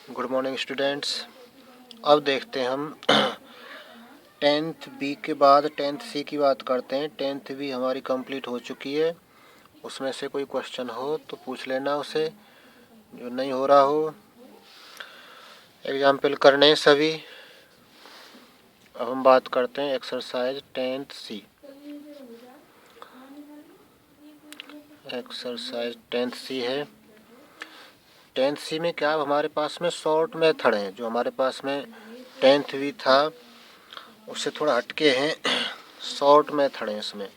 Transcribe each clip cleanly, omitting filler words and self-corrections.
Good morning students. अब देखते हैं हम 10th बी के बाद 10th सी की बात करते हैं। 10th बी हमारी कंप्लीट हो चुकी है। उसमें से कोई क्वेश्चन हो तो पूछ लेना उसे, जो नहीं हो रहा हो। एग्जाम्पल करने सभी। अब हम बात करते हैं एक्सरसाइज 10th सी। एक्सरसाइज 10th सी है। 10th सी में क्या हमारे पास में शॉर्ट मेथड है। जो हमारे पास में 10th बी था उससे थोड़ा हटके हैं, शॉर्ट मेथड है इसमें।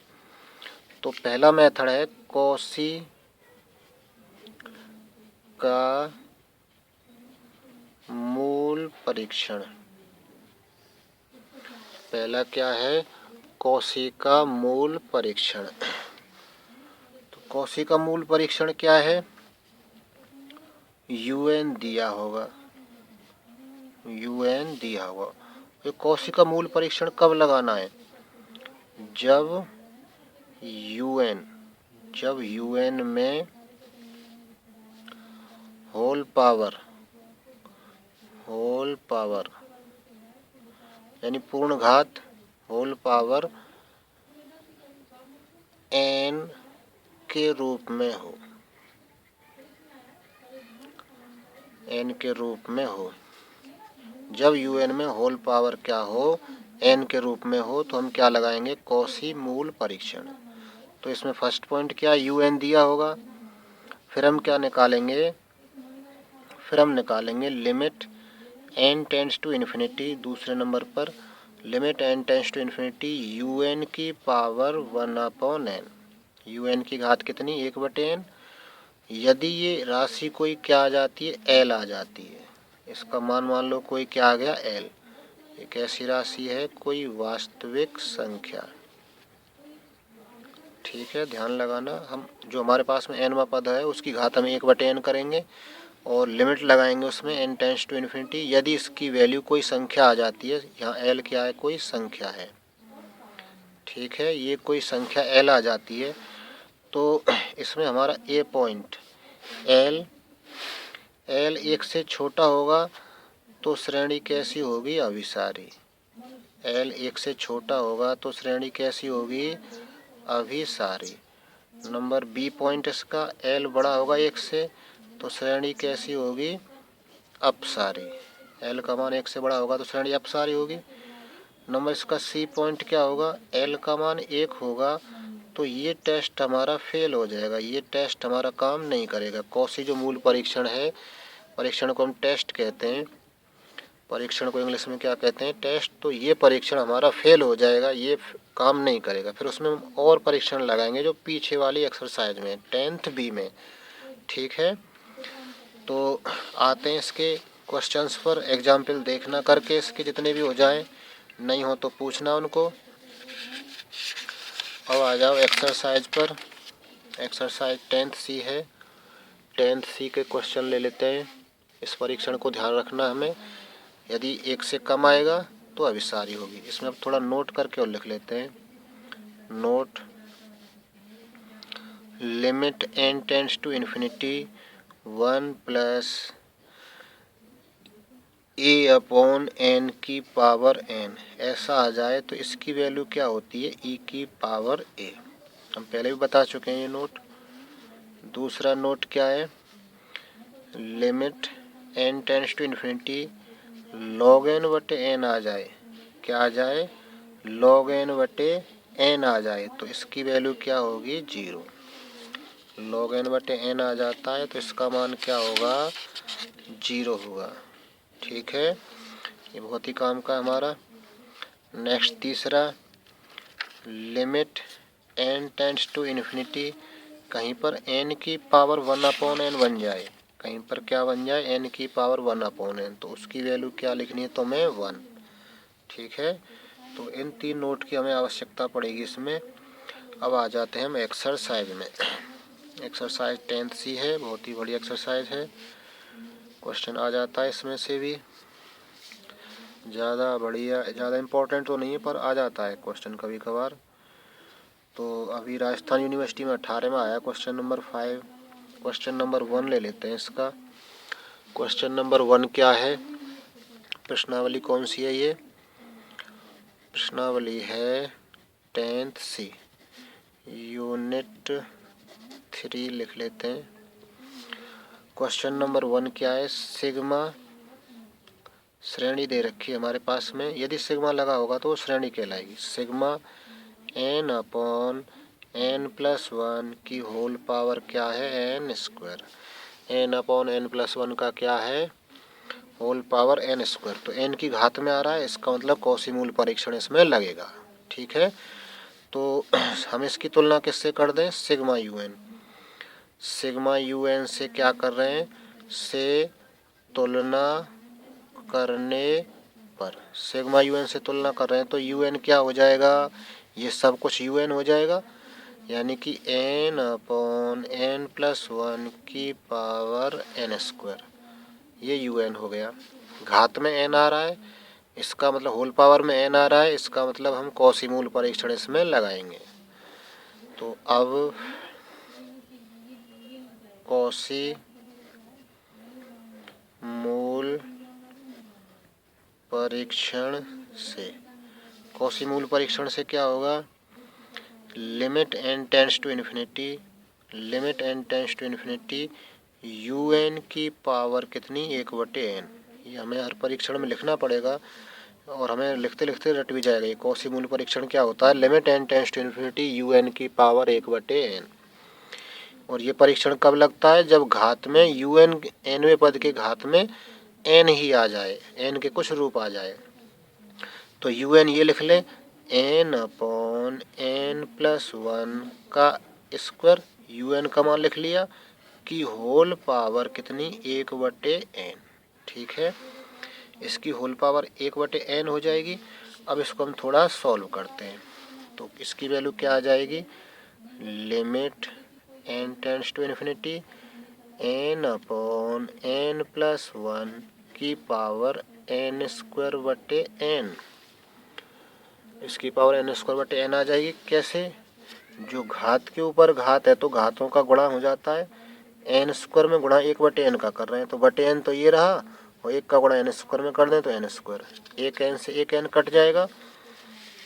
तो पहला मेथड है कॉशी का मूल परीक्षण। पहला क्या है? कॉशी का मूल परीक्षण। तो कॉशी का मूल परीक्षण क्या है? UN दिया होगा, UN दिया होगा। ये कॉशी का मूल परीक्षण कब लगाना है? जब UN में होल पावर यानी पूर्ण घात होल पावर n के रूप में हो, n के रूप में हो। जब UN में होल पावर क्या हो, n के रूप में हो, तो हम क्या लगाएंगे? कॉशी मूल परीक्षण। तो इसमें फर्स्ट पॉइंट क्या है? UN दिया होगा। फिर हम क्या निकालेंगे? फिर हम निकालेंगे limit n tends to infinity. दूसरे नंबर पर limit n tends to infinity UN की पावर 1/n। UN की घात कितनी? 1/n। यदि ये राशि कोई क्या आ जाती है? L आ जाती है। इसका मान लो कोई क्या आ गया? L। एक ऐसी राशि है, कोई वास्तविक संख्या। ठीक है, ध्यान लगाना। हम जो हमारे पास में nवां पद है उसकी घात हम 1/n करेंगे और लिमिट लगाएंगे उसमें n टेंड्स टू इन्फिनिटी। यदि इसकी वैल्यू कोई संख्या आ जाती है, यहाँ L क्या है? कोई संख्या है। ठीक है, ये कोई संख्या L आ जाती है तो इसमें हमारा A पॉइंट L 1 से छोटा होगा तो श्रेणी कैसी होगी? अभिसारी। L 1 से छोटा होगा तो श्रेणी कैसी होगी? अभिसारी। नंबर B पॉइंट इसका L बड़ा होगा 1 से तो श्रेणी कैसी होगी? अपसारी। L का मान 1 से बड़ा होगा तो श्रेणी अपसारी होगी। नंबर इसका C पॉइंट क्या होगा? L का मान 1 होगा तो ये टेस्ट हमारा फेल हो जाएगा, ये टेस्ट हमारा काम नहीं करेगा। कॉशी जो मूल परीक्षण है, परीक्षण को हम टेस्ट कहते हैं, परीक्षण को इंग्लिश में क्या कहते हैं? टेस्ट। तो ये परीक्षण हमारा फेल हो जाएगा, ये काम नहीं करेगा। फिर उसमें हम और परीक्षण लगाएंगे जो पीछे वाली एक्सरसाइज में 10th बी में। ठीक है, तो आते हैं इसके क्वेश्चंस पर। एग्जाम्पल देखना करके इसके जितने भी हो जाएं, नहीं हो तो पूछना उनको। अब आ जाओ एक्सरसाइज पर। एक्सरसाइज 10th सी है। 10th सी के क्वेश्चन ले लेते हैं। इस परीक्षण को ध्यान रखना हमें। यदि 1 से कम आएगा तो अभिसारी होगी। इसमें अब थोड़ा नोट करके और लिख लेते हैं। Note limit n tends to infinity 1 plus a/n की पावर n ऐसा आ जाए तो इसकी वैल्यू क्या होती है? e की पावर a। हम पहले भी बता चुके हैं ये नोट। दूसरा नोट क्या है? Limit n tends to infinity log n/n आ जाए। क्या आ जाए? log n/n आ जाए तो इसकी वैल्यू क्या होगी? 0। log n/n आ जाता है तो इसका मान क्या होगा? 0 होगा। ठीक है, ये बहुत ही काम का हमारा। नेक्स्ट तीसरा, limit n tends to infinity, कहीं पर n की पावर 1/n बन जाए, कहीं पर क्या बन जाए? n की पावर 1/n, तो उसकी वैल्यू क्या लिखनी है तो मैं 1। ठीक है, तो इन 3 नोट की हमें आवश्यकता पड़ेगी इसमें। अब आ जाते हैं हम एक्सरसाइज में। एक्सरसाइज 10th सी है, बहुत ही बड़ी एक्सरसाइज है। क्वेश्चन आ जाता है इसमें से भी, ज़्यादा बढ़िया, ज़्यादा इम्पोर्टेंट तो नहीं है पर आ जाता है क्वेश्चन कभी कभार। तो अभी राजस्थान यूनिवर्सिटी में 18 में आया क्वेश्चन नंबर 5। क्वेश्चन नंबर 1 ले लेते हैं इसका। क्वेश्चन नंबर 1 क्या है, प्रश्नावली कौन सी है, ये प्रश्नावली है 10th C यूनिट 3 लिख लेते हैं। क्वेश्चन नंबर 1 क्या है, सिग्मा श्रेणी दे रखी है हमारे पास में, यदि सिग्मा लगा होगा तो वो श्रेणी कहलाएगी। सिग्मा n अपॉन n+1 की होल पावर क्या है, n²। n अपॉन n+1 का क्या है, होल पावर n²। तो n की घात में आ रहा है, इसका मतलब कौशी मूल परीक्षण इसमें लगेगा। ठीक है, तो हम इसकी तुलना किससे कर दें, सिग्मा un। सिग्मा un से क्या कर रहे हैं, से तुलना करने पर, सिग्मा un से तुलना कर रहे हैं तो un क्या हो जाएगा, ये सब कुछ un हो जाएगा, यानी कि n अपॉन n+1 की पावर n², ये un हो गया। घात में n आ रहा है, इसका मतलब होल पावर में n आ रहा है, इसका मतलब हम कौशी मूल परीक्षण इसमें लगाएंगे। तो अब कौशी मूल परीक्षण से, कौशी मूल परीक्षण से क्या होगा, limit n tends to infinity, limit n tends to infinity un की पावर कितनी, 1/n। ये हमें हर परीक्षण में लिखना पड़ेगा और हमें लिखते लिखते रट भी जाएगा। ये कौशी मूल परीक्षण क्या होता है, limit n tends to infinity un की पावर 1/n। और ये परीक्षण कब लगता है, जब घात में un nवें पद के घात में n ही आ जाए, n के कुछ रूप आ जाए। तो un ये लिख लें, n अपॉन n+1 का स्क्वायर, un का मान लिख लिया, की होल पावर कितनी, 1/n। ठीक है, इसकी होल पावर 1/n हो जाएगी। अब इसको हम थोड़ा सॉल्व करते हैं, तो इसकी वैल्यू क्या आ जाएगी, limit n tends to infinity n upon n+1 की पावर n²/n, इसकी पावर n²/n आ जाएगी। कैसे, जो घात के ऊपर घात है तो घातों का गुणा हो जाता है, n² में गुणा 1/n का कर रहे हैं, तो बटे n तो ये रहा, और 1 का गुणा n² में कर दें तो n², एक n से एक n कट जाएगा,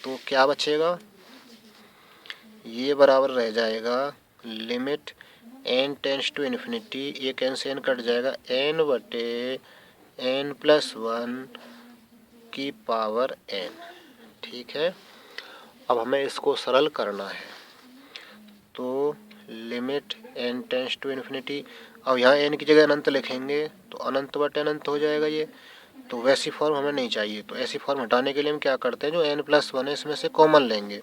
तो क्या बचेगा, ये बराबर रह जाएगा limit n tends to infinity, एक n से n कट जाएगा, n/n+1 की पावर n। ठीक है, अब हमें इसको सरल करना है, तो limit n tends to infinity, अब यहाँ n की जगह अनंत लिखेंगे तो अनंत/अनंत हो जाएगा ये, तो वैसी फॉर्म हमें नहीं चाहिए। तो ऐसी फॉर्म हटाने के लिए हम क्या करते हैं, जो n+1 है इसमें से कॉमन लेंगे,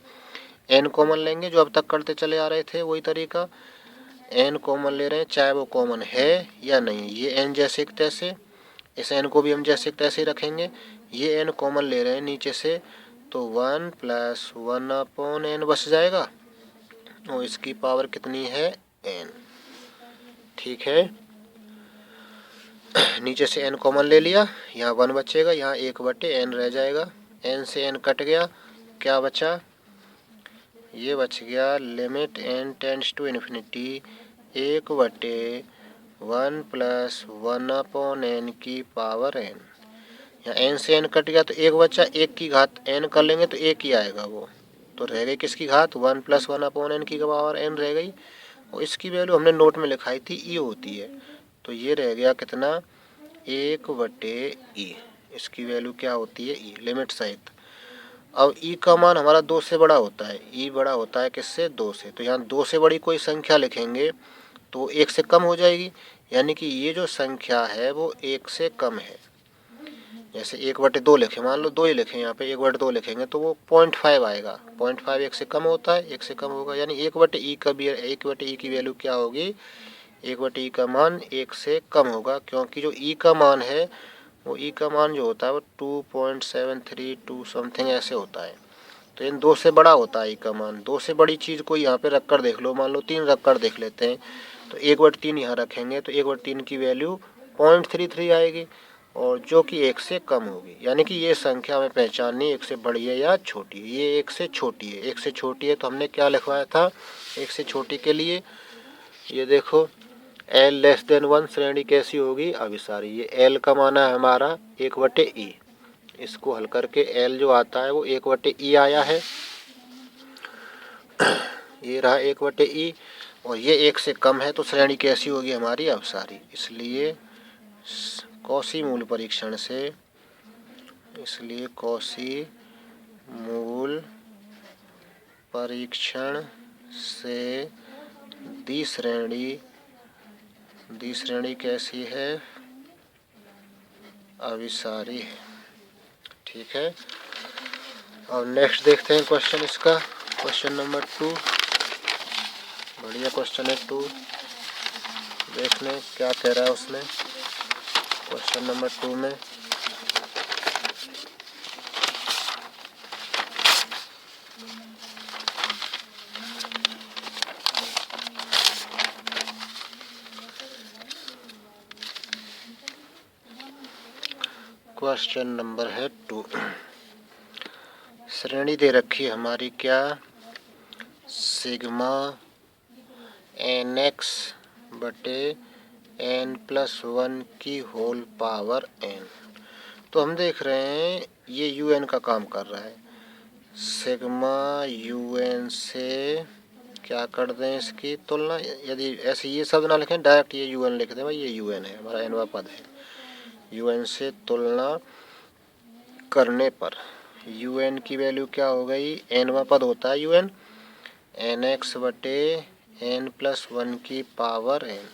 n कॉमन लेंगे, जो अब तक करते चले आ रहे थे वही तरीका, n कॉमन ले रहे हैं, चाहे वो कॉमन है या नहीं। ये n जैसे तैसे, इस n को भी हम जैसे तैसे रखेंगे, ये n कॉमन ले रहे हैं नीचे से, तो 1+1/n बच जाएगा, और इसकी पावर कितनी है, n। ठीक है, नीचे से n कॉमन ले लिया, यहाँ 1 बचेगा, यहाँ 1/n रह जाएगा, n से n कट गया, क्या बचा, ये बच गया limit n tends to infinity 1/1+1/n की पावर n। यहाँ n से n कट गया तो 1 बचा, 1 की घात n कर लेंगे तो 1 ही आएगा वो, तो रह गई किसकी घात, 1+1/n की पावर n रह गई, और इसकी वैल्यू हमने नोट में लिखाई थी e होती है, तो ये रह गया कितना, 1/e, इसकी वैल्यू क्या होती है, e लिमिट सहित। अब e का मान हमारा 2 से बड़ा होता है, e बड़ा होता है किससे, 2 से, तो यहाँ 2 से बड़ी कोई संख्या लिखेंगे तो 1 से कम हो जाएगी, यानी कि ये जो संख्या है वो 1 से कम है। जैसे 1/2 लिखें, मान लो 2 ही लिखें, यहाँ पे 1/2 लिखेंगे तो वो 0.5 आएगा, 0.5 1 से कम होता है, 1 से कम होगा, यानी 1/e का भी, 1/e की वैल्यू क्या होगी, 1/e का मान 1 से कम होगा, क्योंकि जो e का मान है वो e का मान जो होता है वो 2.732 समथिंग ऐसे होता है, तो इन 2 से बड़ा होता है e का मान। 2 से बड़ी चीज़ को यहाँ पे रख कर देख लो, मान लो 3 रख कर देख लेते हैं, तो 1/3 यहाँ रखेंगे तो 1/3 की वैल्यू 0.33 आएगी, और जो कि 1 से कम होगी, यानी कि ये संख्या हमें पहचाननी 1 से बड़ी है या छोटी है। ये 1 से छोटी है, 1 से छोटी है तो हमने क्या लिखवाया था, 1 से छोटी के लिए ये देखो एल लेस देन 1 श्रेणी कैसी होगी? अभिसारी। ये एल का माना है हमारा 1/e। इसको हल करके एल जो आता है वो 1/e आया है। ये रहा 1/e और ये 1 से कम है तो श्रेणी कैसी होगी हमारी? अभिसारी। इसलिए कॉशी मूल परीक्षण से दी श्रेणी कैसी है? अभिसारी है। ठीक है। और नेक्स्ट देखते हैं क्वेश्चन इसका, क्वेश्चन नंबर 2। बढ़िया क्वेश्चन है 2। देख लें क्या कह रहा है उसमें क्वेश्चन नंबर 2 में। क्वेश्चन नंबर है 2। श्रेणी दे रखी है हमारी क्या? सिग्मा nx बटे n+1 की होल पावर n। तो हम देख रहे हैं ये un का काम कर रहा है। सिग्मा un से क्या कर दें इसकी तुलना, यदि ऐसे ये शब्द ना लिखें डायरेक्ट ये un लिख दें, भाई ये un है हमारा nवा पद है। un से तुलना करने पर un की वैल्यू क्या हो गई? nवा पद होता है un, nx बटे n+1 की पावर n।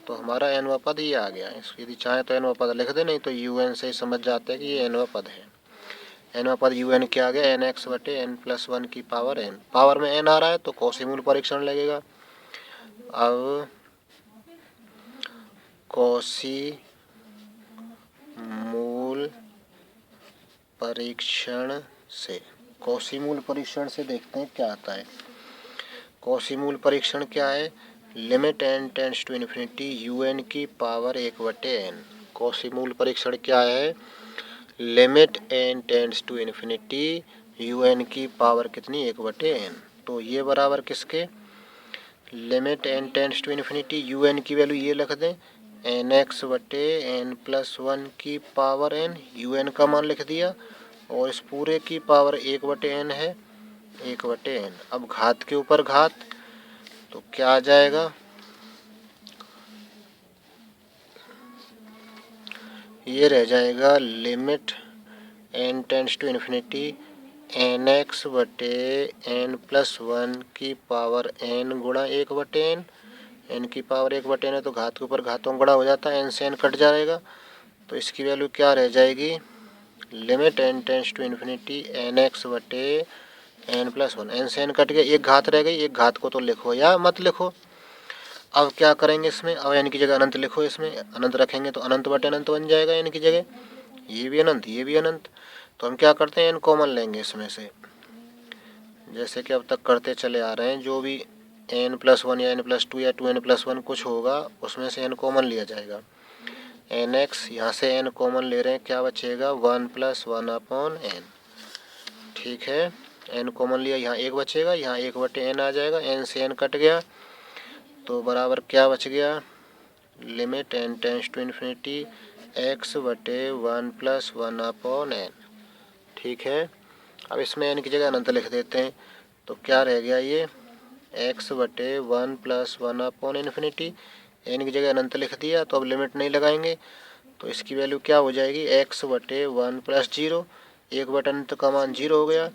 तो हमारा nवा पद ये आ गया। यदि चाहे तो nवा पद लिख दे, नहीं तो un से ही समझ जाते हैं कि ये nवा पद है। nवा पद un क्या आ गया? nx बटे n+1 की पावर n। पावर में n आ रहा है तो कॉशी मूल परीक्षण लगेगा। अब कॉशी मूल परीक्षण से देखते हैं क्या आता है। कॉशी मूल परीक्षण क्या है? Limit n tends to infinity un की पावर 1/n। कॉशी मूल परीक्षण क्या है? Limit n tends to infinity un की पावर कितनी? 1/n। तो ये बराबर किसके? Limit n tends to infinity un की वैल्यू ये लिख दें nx बटे n+1 की पावर n। un का मान लिख दिया और इस पूरे की पावर 1/n है, 1/n। अब घात के ऊपर घात तो क्या आ जाएगा? ये रह जाएगा limit n tends to infinity nx बटे n+1 की पावर n गुणा 1/n। n की पावर 1/n है तो घात के ऊपर घातों गुणा हो जाता है, n से n कट जाएगा तो इसकी वैल्यू क्या रह जाएगी? Limit n tends to infinity nx बटे n+1। n से n कट गया, एक घात रह गई, एक घात को तो लिखो या मत लिखो। अब क्या करेंगे इसमें? अब n की जगह अनंत लिखो। इसमें अनंत रखेंगे तो अनंत बटे अनंत बन जाएगा n की जगह। ये भी अनंत, ये भी अनंत। तो हम क्या करते हैं? n कॉमन लेंगे इसमें से, जैसे कि अब तक करते चले आ रहे हैं। जो भी n+1 या n+2 या 2n+1 कुछ होगा उसमें से n कॉमन लिया जाएगा। nx यहाँ से n कॉमन ले रहे हैं, क्या बचेगा? 1+1/n। ठीक है, n कॉमन लिया, यहाँ 1 बचेगा, यहाँ 1/n आ जाएगा, n से n कट गया तो बराबर क्या बच गया? Limit n tends to infinity x बटे 1+1/n। ठीक है। अब इसमें n की जगह अनंत लिख देते हैं तो क्या रह गया? ये x बटे 1+1/n। n की जगह अनंत लिख दिया तो अब लिमिट नहीं लगाएंगे तो इसकी वैल्यू क्या हो जाएगी? x बटे 1+0। 1/अनंत का मान 0 हो गया।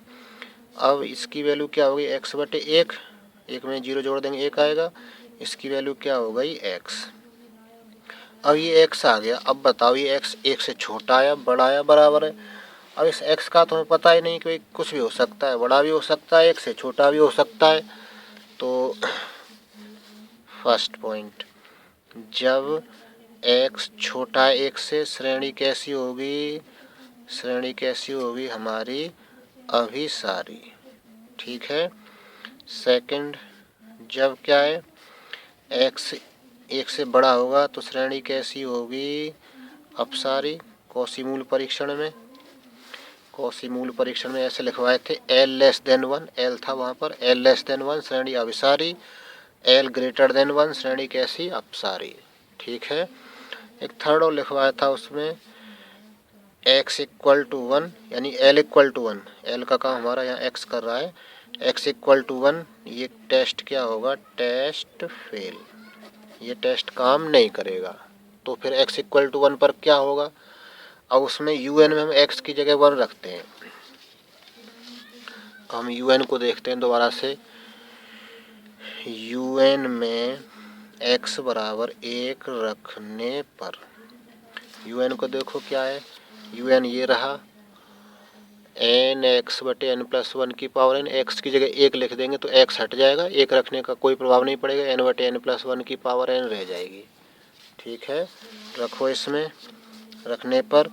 अब इसकी वैल्यू क्या होगी? x बटे 1, 1 में 0 जोड़ देंगे 1 आएगा। इसकी वैल्यू क्या हो गई? x। अब ये x आ गया। अब बताओ ये x 1 से छोटा है, बड़ा है, बराबर है? अब इस x का तुम्हें पता ही नहीं कि कुछ भी हो सकता है, बड़ा भी हो सकता है, 1 से छोटा भी हो सकता है। तो फर्स्ट पॉइंट, जब x छोटा है 1 से श्रेणी कैसी होगी? श्रेणी कैसी होगी हमारी? अभिसारी। ठीक है। सेकंड, जब क्या है? x 1 से बड़ा होगा तो श्रेणी कैसी होगी? अपसारी। कॉशी मूल परीक्षण में ऐसे लिखवाए थे l <1, l था वहाँ पर, l <1 श्रेणी अभिसारी। एल ग्रेटर देन 1 श्रेणी कैसी? अपसारी। ठीक है। एक थर्ड और लिखवाया था उसमें x इक्वल टू 1 यानी l इक्वल टू 1, l का काम हमारा यहाँ x कर रहा है, x इक्वल टू 1, ये टेस्ट क्या होगा? टेस्ट फेल, ये टेस्ट काम नहीं करेगा। तो फिर x इक्वल टू 1 पर क्या होगा? अब उसमें un में हम x की जगह 1 रखते हैं, हम un को देखते हैं दोबारा से। un में x बराबर 1 रखने पर un को देखो क्या है, un ये रहा एन एक्स बटे एन प्लस 1 की पावर एन, एक्स की जगह 1 लिख देंगे तो x हट जाएगा, 1 रखने का कोई प्रभाव नहीं पड़ेगा, एन बटे एन प्लस 1 की पावर एन रह जाएगी। ठीक है, रखो, इसमें रखने पर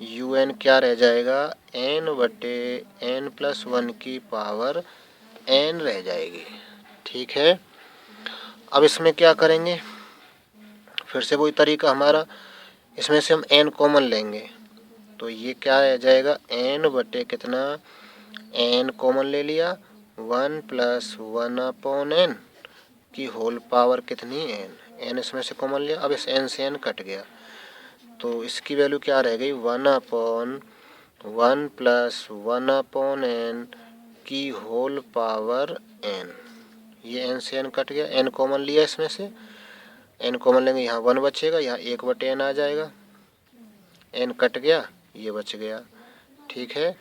यू एन क्या रह जाएगा? एन बटे एन प्लस 1 की पावर एन रह जाएगी। ठीक है, अब इसमें क्या करेंगे? फिर से वही तरीका हमारा, इसमें से हम एन कॉमन लेंगे तो ये क्या रह जाएगा? एन बटे कितना? एन कॉमन ले लिया, 1 प्लस 1 अपॉन एन की होल पावर कितनी? एन, एन इसमें से कॉमन लिया, अब इस एन से एन कट गया तो इसकी वैल्यू क्या रह गई? 1 अपॉन 1 प्लस 1 अपॉन एन की होल पावर एन। ये एन से एन कट गया, एन कॉमन लिया इसमें से, एन कॉमन लेंगे, यहाँ 1 बचेगा, यहाँ 1 बटे एन आ जाएगा, एन कट गया, ये बच गया। ठीक है,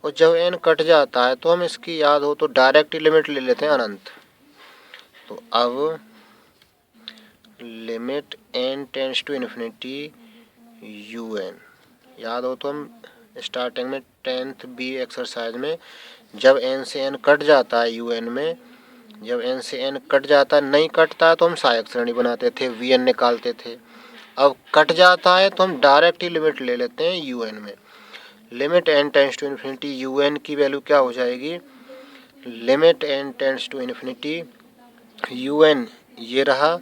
और जब एन कट जाता है तो हम इसकी याद हो तो डायरेक्ट लिमिट ले लेते हैं अनंत। तो अब limit n tends to infinity u n, याद हो तो हम स्टार्टिंग में 10th बी एक्सरसाइज में जब एन से एन कट जाता है यू एन में, जब एन से एन कट जाता है, नहीं कटता है तो हम सहायक श्रेणी बनाते थे, वी एन निकालते थे। अब कट जाता है तो हम डायरेक्ट ही लिमिट ले लेते हैं यू एन में। Limit n tends to infinity u n की वैल्यू क्या हो जाएगी? Limit n tends to infinity u n ये रहा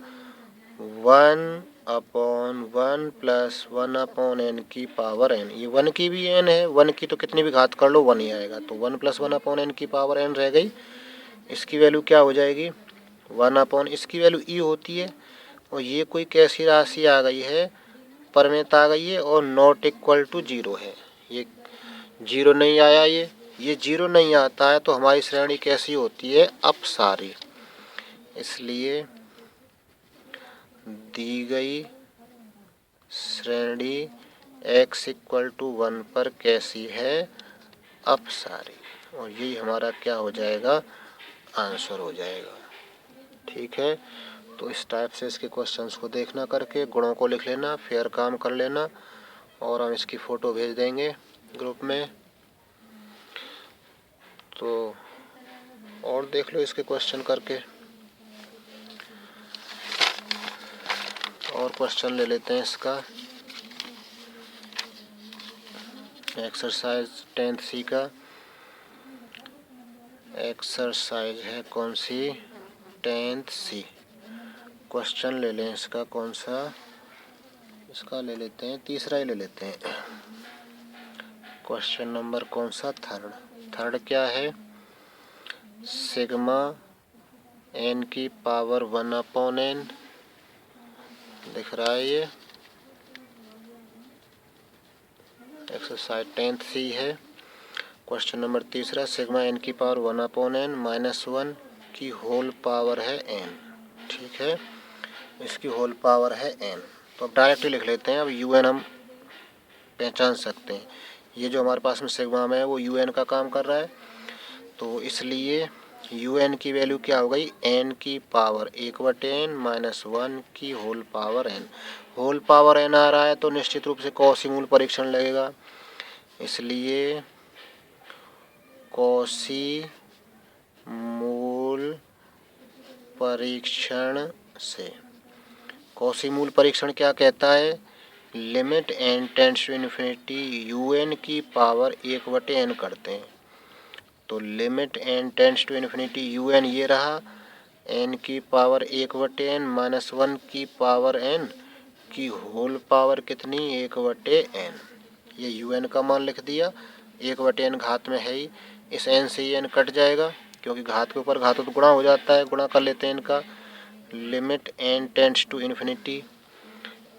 1 अपॉन 1 प्लस 1 अपॉन एन की पावर एन, ये 1 की भी एन है, 1 की तो कितनी भी घात कर लो 1 ही आएगा, तो 1 प्लस 1 अपॉन एन की पावर एन रह गई। इसकी वैल्यू क्या हो जाएगी? 1 अपॉन, इसकी वैल्यू ई होती है, और ये कोई कैसी राशि आ गई है? परमेत आ गई है और नॉट इक्वल टू 0 है, ये 0 नहीं आया, ये 0 नहीं आता है तो हमारी श्रेणी कैसी होती है? अपसारी। इसलिए दी गई श्रेणी x इक्वल टू 1 पर कैसी है? अपसारी। और यही हमारा क्या हो जाएगा? आंसर हो जाएगा। ठीक है, तो इस टाइप से इसके क्वेश्चंस को देखना, करके गुणों को लिख लेना, फेयर काम कर लेना, और हम इसकी फ़ोटो भेज देंगे ग्रुप में। तो और देख लो इसके क्वेश्चन करके, और क्वेश्चन ले लेते हैं इसका। एक्सरसाइज 10th सी का एक्सरसाइज है कौन सी? 10th सी। क्वेश्चन ले लें इसका, कौन सा? इसका ले लेते हैं, तीसरा ही ले लेते हैं। क्वेश्चन नंबर कौन सा? थर्ड क्या है? सिग्मा एन की पावर 1 अपॉन एन दिख रहा है, ये एक्सरसाइज 10th सी है। क्वेश्चन नंबर तीसरा, सिग्मा एन की पावर 1 अपॉन एन माइनस 1 की होल पावर है एन। ठीक है, इसकी होल पावर है एन, तो अब डायरेक्ट लिख लेते हैं। अब यू एन हम पहचान सकते हैं, ये जो हमारे पास में सिग्मा में है वो यू एन का काम कर रहा है, तो इसलिए यू एन की वैल्यू क्या हो गई? एन की पावर 1 बटे एन माइनस 1 की whole power N. Whole power N आ रहा है तो निश्चित रूप से कॉसी मूल परीक्षण लगेगा, इसलिए कॉसी मूल परीक्षण से, कॉसी मूल परीक्षण क्या कहता है? Limit n tends to infinity u n की पावर 1 बटे एन करते हैं, तो limit n tends to infinity u n ये रहा, एन की पावर 1 बटे एन माइनस 1 की पावर एन की होल पावर कितनी? 1 बटे एन। ये यू एन का मान लिख दिया, 1 बटे एन घात में है ही, इस एन से ही एन कट जाएगा क्योंकि घात के ऊपर घात तो गुणा हो जाता है, गुणा कर लेते हैं इनका, limit n tends to infinity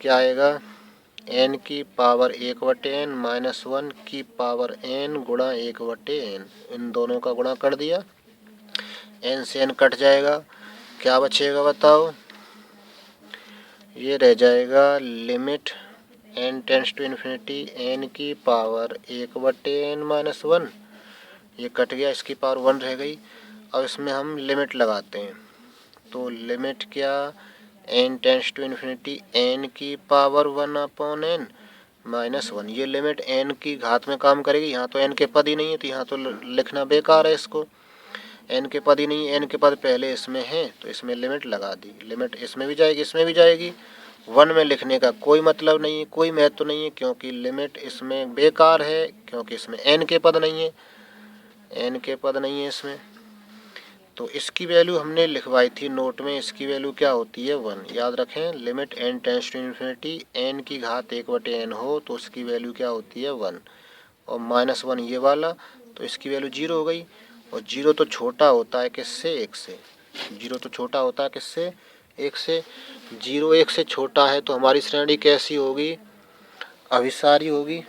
क्या आएगा, n की पावर 1/n माइनस 1 की पावर n गुणा 1/n, इन दोनों का गुणा कर दिया, n से n कट जाएगा, क्या बचेगा बताओ, ये रह जाएगा limit n tends to infinity n की पावर 1/n माइनस 1, ये कट गया, इसकी पावर 1 रह गई। अब इसमें हम लिमिट लगाते हैं, तो लिमिट क्या, n tends to infinity n की पावर 1/n माइनस 1, ये लिमिट n की घात में काम करेगी। यहाँ तो n के पद ही नहीं है तो यहाँ तो लिखना बेकार है इसको, n के पद ही नहीं है, n के पद पहले इसमें हैं तो इसमें लिमिट लगा दी, लिमिट इसमें भी जाएगी इसमें भी जाएगी, 1 में लिखने का कोई मतलब नहीं है, कोई महत्व नहीं है, क्योंकि लिमिट इसमें बेकार है, क्योंकि इसमें n के पद नहीं है, n के पद नहीं है इसमें। तो इसकी वैल्यू हमने लिखवाई थी नोट में, इसकी वैल्यू क्या होती है 1, याद रखें, limit n tends to infinity n की घात 1/n हो तो उसकी वैल्यू क्या होती है 1, और माइनस 1 ये वाला, तो इसकी वैल्यू 0 हो गई, और 0 तो छोटा होता है किससे, 1 से, 0 तो छोटा होता है किससे, 1 से, 0 1 से छोटा है तो हमारी श्रेणी कैसी होगी, अभिसारी होगी,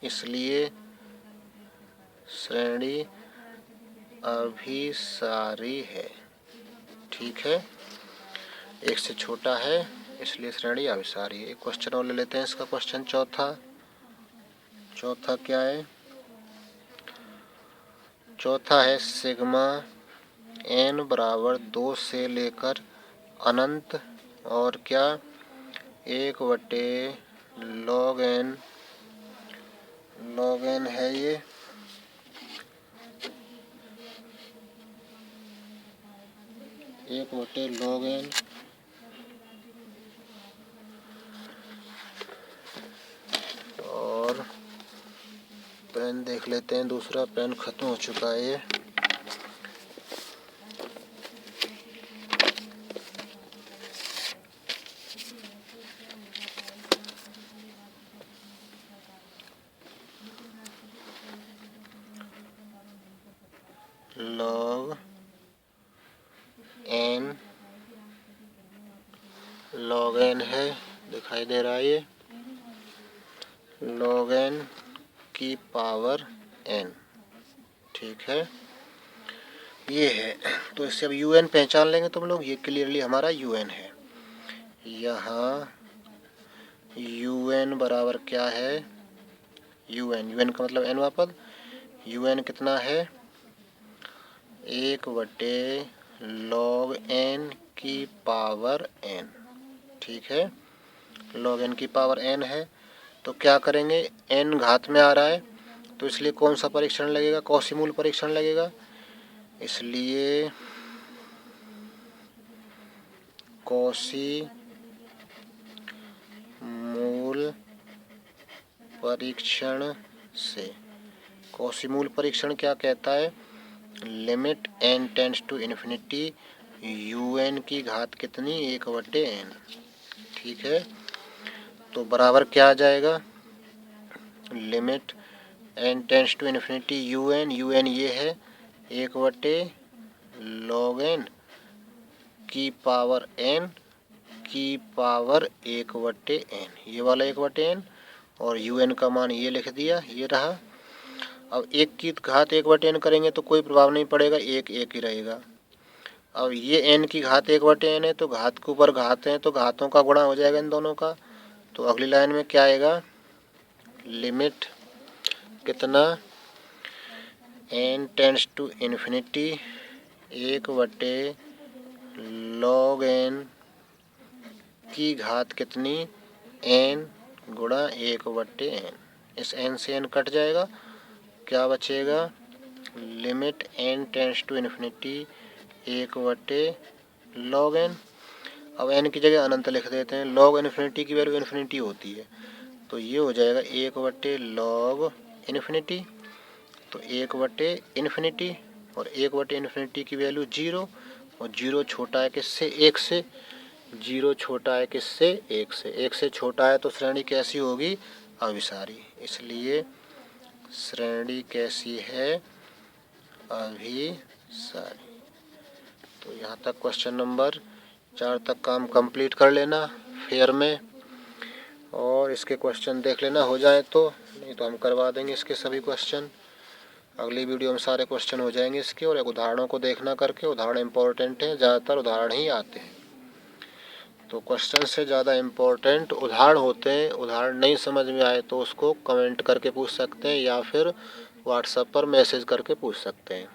इसलिए श्रेणी अभिसारी है, ठीक है, 1 से छोटा है इसलिए श्रेणी अभिसारी है। एक क्वेश्चन और ले लेते हैं, इसका क्वेश्चन चौथा क्या है, चौथा है सिग्मा n बराबर 2 से लेकर अनंत और क्या 1/log n है ये, log n और पेन देख लेते हैं, दूसरा पेन खत्म हो चुका है ये, log n है, दिखाई दे रहा है ये, log n की पावर n, ठीक है, ये है। तो इससे अब un पहचान लेंगे तुम लोग, ये क्लियरली हमारा un है, यहाँ un बराबर क्या है, un का मतलब nवा पद, un कितना है 1/log n की पावर n, ठीक है, log n की पावर n है, तो क्या करेंगे, n घात में आ रहा है तो इसलिए कौन सा परीक्षण लगेगा, कौशी मूल परीक्षण लगेगा, इसलिए कौशी मूल परीक्षण से, कौशी मूल परीक्षण क्या कहता है, limit n tends to infinity un की घात कितनी 1/n, ठीक है, तो बराबर क्या आ जाएगा, limit n tends to infinity un ये है 1/log n की पावर n की पावर 1/n, ये वाला 1/n, और un का मान ये लिख दिया, ये रहा। अब 1 की घात 1/n करेंगे तो कोई प्रभाव नहीं पड़ेगा, 1 1 ही रहेगा। अब ये n की घात 1/n है तो घात के ऊपर घात है तो घातों का गुणा हो जाएगा इन दोनों का, तो अगली लाइन में क्या आएगा, लिमिट कितना n tends to infinity 1/log n की घात कितनी n गुणा 1/n, इस n से n कट जाएगा, क्या बचेगा, limit n tends to infinity 1/log n, अब n की जगह अनंत लिख देते हैं, log इन्फिनिटी की वैल्यू इन्फिनिटी होती है तो ये हो जाएगा 1/log इन्फिनिटी, तो 1/इन्फिनिटी, और 1/इन्फिनिटी की वैल्यू 0, और 0 छोटा है किससे, 1 से, 0 छोटा है किससे, 1 से, 1 से छोटा है तो श्रेणी कैसी होगी, अभिसारी, इसलिए श्रेणी कैसी है, अभिसारी। तो यहाँ तक क्वेश्चन नंबर 4 तक काम कंप्लीट कर लेना फेयर में, और इसके क्वेश्चन देख लेना हो जाए तो, नहीं तो हम करवा देंगे इसके सभी क्वेश्चन। अगली वीडियो में सारे क्वेश्चन हो जाएंगे इसके, और एक उदाहरणों को देखना करके, उदाहरण इम्पोर्टेंट है, ज़्यादातर उदाहरण ही आते हैं। तो क्वेश्चन से ज़्यादा इम्पोर्टेंट उदाहरण होते हैं। उदाहरण नहीं समझ में आए तो उसको कमेंट करके पूछ सकते हैं या फिर व्हाट्सएप पर मैसेज करके पूछ सकते हैं।